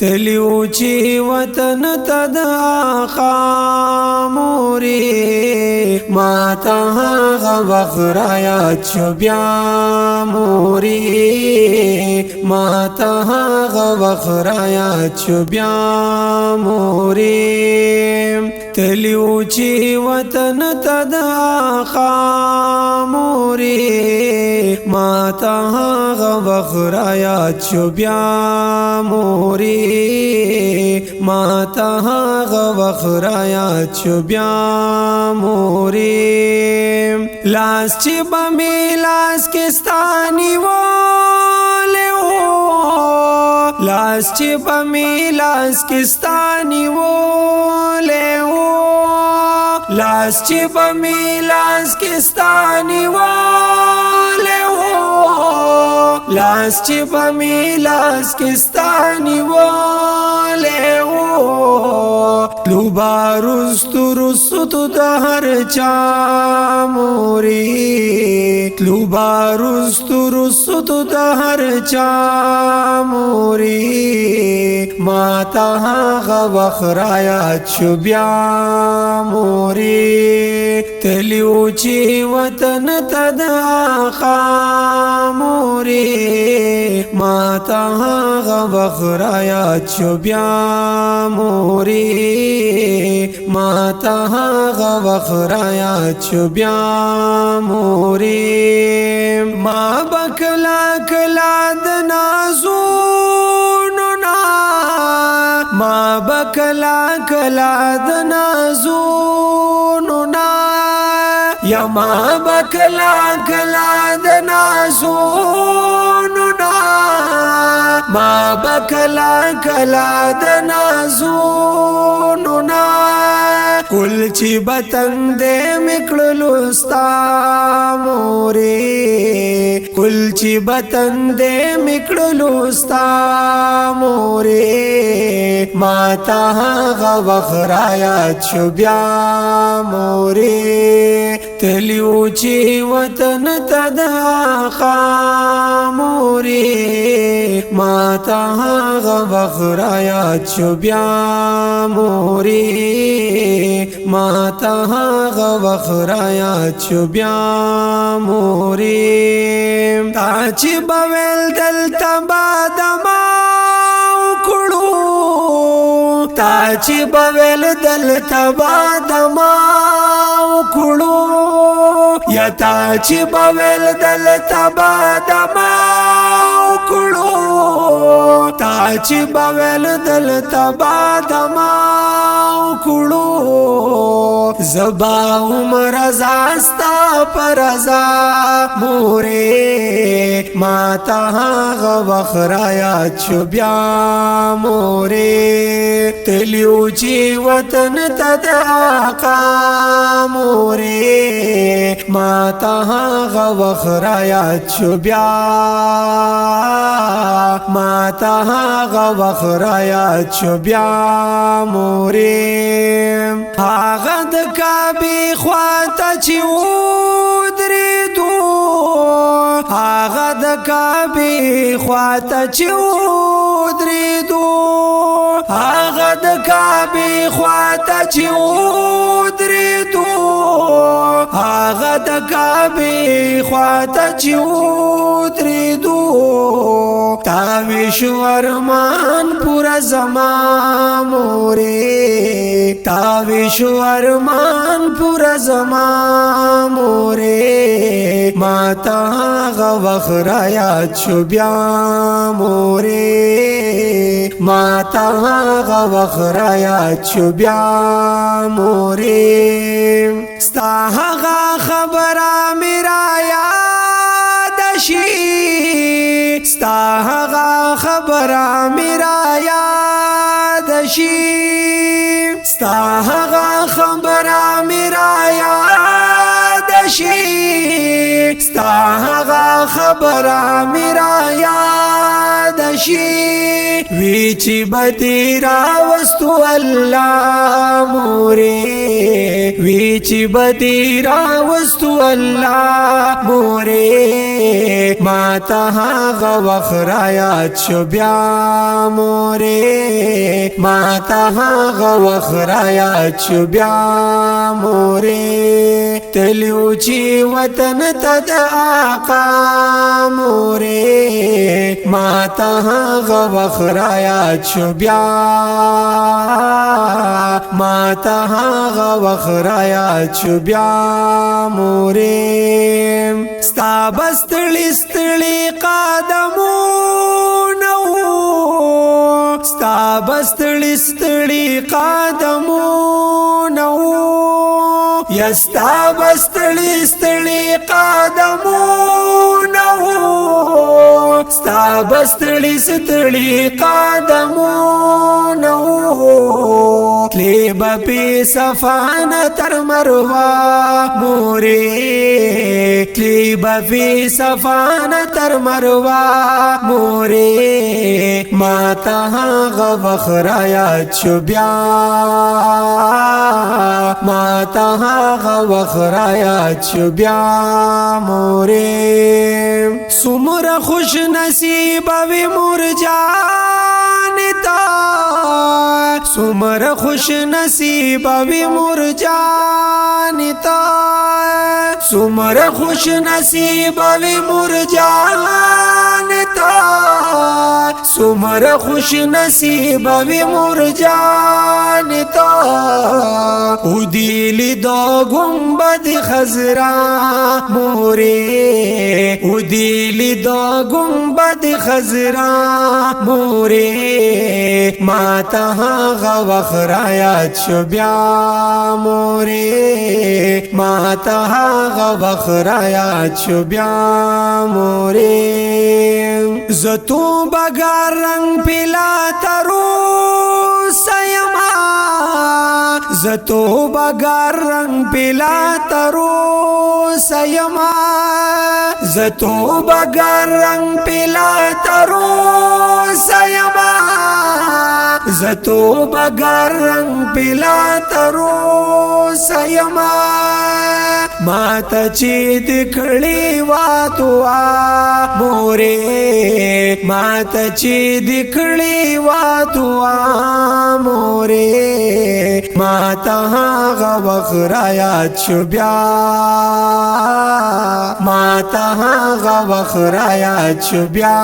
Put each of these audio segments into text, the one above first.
تلیو چی وطن تد آقا موری ماتا غوغرایا چوبیا موری ماتا غوغرایا چوبیا موری تلیو چی وطن تد آقا موری ماتا غوغرایا چوبیا موری ماتا غوغرایا چوبیا موری لاس چی بمی لاس کستانی والے ہو لاس چی بمی لاس کستانی والے ہو لاس چی بمی لاس کستانی والے ہو لاس چی بمی لاس کستانی والے ہو لوبا رستو رستو دهر چا موری لوبا رستو رستو دهر چا موری ماتا غوغرایا چوبیا موری تلیو چی وطن تد آقا موری ماتا غوغرایا چوبیا موری ماتا غوغرایا چوبیا موری ما بکلا کلا دنازونو نا ما بکلا کلا دنازونو نا یا ما بکلا کلا دنازونو نا ما بکلا کلا دنازونو نا کل چی بطن دے مکڑلو ستا موری کل چی بطن دے مکڑلو ستا موری ماتا غوغرایا چوبیا موری تلیو چی وطن تد آقا موری ماتا غوغرایا چوبیا موری ماتا غوغرایا چوبیا موری تا چی بویل دلتا بادما اکڑو تا چی بویل دلتا بادما اکڑو یا تا چی بویل دلتا بادما اکڑو تا چی بویل دلتا بادما اکڑو زبا عمر زاستا پرزا موری ماتا غوغرایا چوبیا موری تلیو چی وطن تد آقا موری ماتا غوغرایا چوبیا ماتا غوغرایا چوبیا موری آغا د کعبی خواتا چی ودریدو آغا د کعبی خواتا چی ودریدو آغا د کعبی خواتا چی ودریدو آغا د کعبی خواتا چی ودریدو تاوی شو ارمان پورا زمان موری تاوی شو ارمان پورا زمان موری ماتا غوغرایا چوبیا موری ماتا غوغرایا چوبیا موری ستا هغه خبره میرا یاد شي ستا هغه خبره میرا یاد شي ستا هغه خبره میرا یاد شي ستا هغه خبره میرا یاد بشي وی چی بدی راوستو الله مورې وی چی بدی راوستو الله مورې ما ته هغه وخت رایاد شو بیا مورې ما ته هغه وخت رایاد شو بیا مورې تلو چی وطن ته د آقا مورې ما ته هغه وخت رایاد شو بیا ما ته هغه وخت رایاد شو بیا مورې ستا بستړي ستړي قدمونه ستا بستړي ستړي قدمونه یا ستا بستړي ستړي قدمونه ستا بستړي ستړي قدمونه تلی بپی صفانه تر مروه مورې تلی بپی صفانه تر مروه مورې ما ته هغه وخت رایاد شو بیا ما ته هغه وخت رایاد شو بیا مورې څومره خوش نصیبه وي مور جانې ته څومره خوش نصیبه وي مور جانې ته څومره خوش نصیبه وي مور جانې ته څومره خوش نصیبه وي مور جانې ته او دی لیدو گنبد خضرا مورې او دی لیدو گنبد خضرا مورې ما ته هغه وخت رایاد شو بیا مورې ما ته هغه وخت رایاد شو بیا مورې زتو بګار رنگ پلا ترو سیما زتو بګار رنگ پلا ترو سیما زتو بګار رنگ پلا ترو سیما زتو بګار رنگ پلا ترو سیما ما ته چې د کړي واتوا مورې ما ته چې د کړي واتوا مورې ما ته هغه وخت رایاد شو بیا ما ته هغه وخت رایاد شو بیا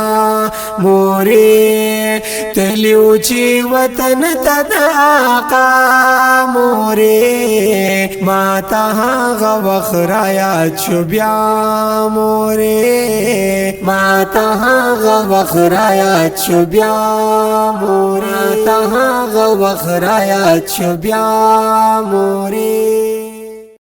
مورې تلیو چې وطن ته د آقا مورې ما ته هغه وخت رایاد شو بیا مورې ما ته هغه وخت رایاد شو بیا مورې ته هغه وخت رایاد شو بیا مورې